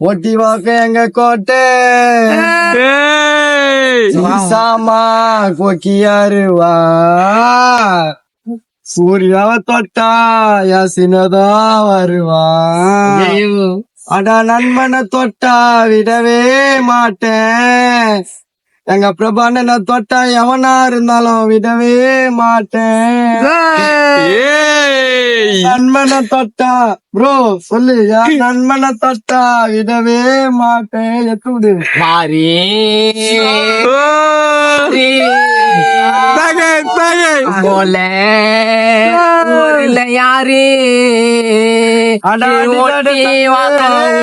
ஒட்டி வாக்க எங்க கோட்டை சாமா கொக்கியாருவா சூர்யாவ தொட்டா யாசினதா வருவா அடா நண்பனை தொட்டா விடவே மாட்டேன் எங்க பிரபான தொட்டா எவனா இருந்தாலும் விடவே மாட்டேன் நண்பனை தொட்டா ப்ரோ சொல்லு நண்பனை தொட்டா விடவே மாட்டேன் எத்துடு மாறி போல யாரு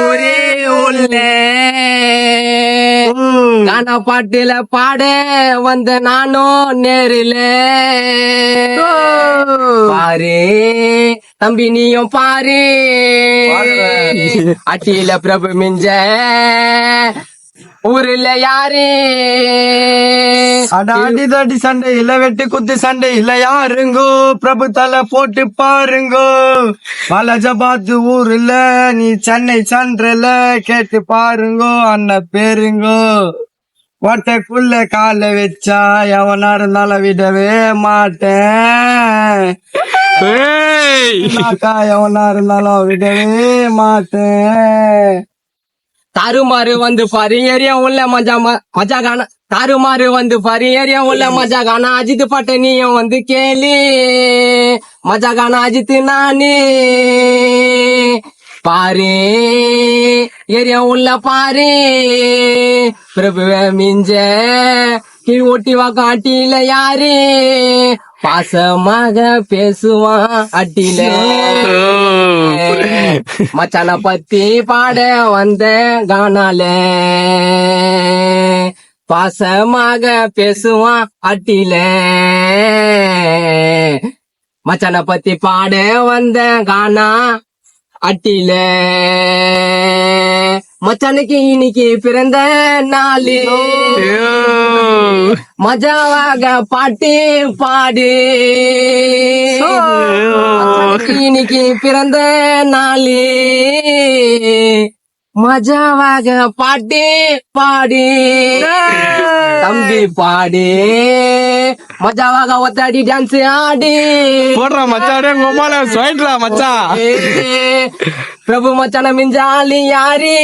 ஊரே உள்ள கானா பாட்டுல பாட வந்த நானும் நேரில பாரு தம்பி நீயும் பாரு அட்டியில பிரபு மிஞ்ச ஊருல யாரு அடி தடி சண்டை இல்ல வெட்டு குத்து சண்டை இல்ல யாருங்கோ பிரபு தலை போட்டு பாருங்கோ மலஜபாத்து ஊருல நீ சென்னை சன்றல கேட்டு பாருங்கோ அண்ணன் பேருங்கோ கோட்டைக்குள்ள கால வச்சா எவனா இருந்தாலும் விடவே மாட்டேன் எவனா இருந்தாலும் விடவே மாட்டேன் தாறுமாறு வந்து பாரு ஏரியா உள்ள மஜா காண தாறுமாறு வந்து பாரு ஏரியா உள்ள மஜா காண அஜித் பாட்ட நீயும் வந்து கேளு மஜா காண அஜித் நானு பாரு ஏரியா உள்ள பாரு பிரபுவ மிஞ்ச கீழ் ஒட்டி வாக்க அட்டியில யாரு பாசமாக பேசுவான் அட்டில மச்சான பத்தி பாட வந்த கானால பாசமாக பேசுவான் அட்டில மச்சான பத்தி பாட வந்த கானா அட்டில மச்சானுக்கு இன்னைக்கு பிறந்த நாளு மஜாவாக பாட்டு பாடு இன்னைக்கு பிறந்த நாளு மஜாவாக பாட்டு பாடு தம்பி பாடு மஜாவாக ஒத்தாடி டான்ஸ் ஆடு போடுறா மச்சானே உமால சொல்றா மச்சான் பிரபு மச்சான மிஞ்சாலி யாரு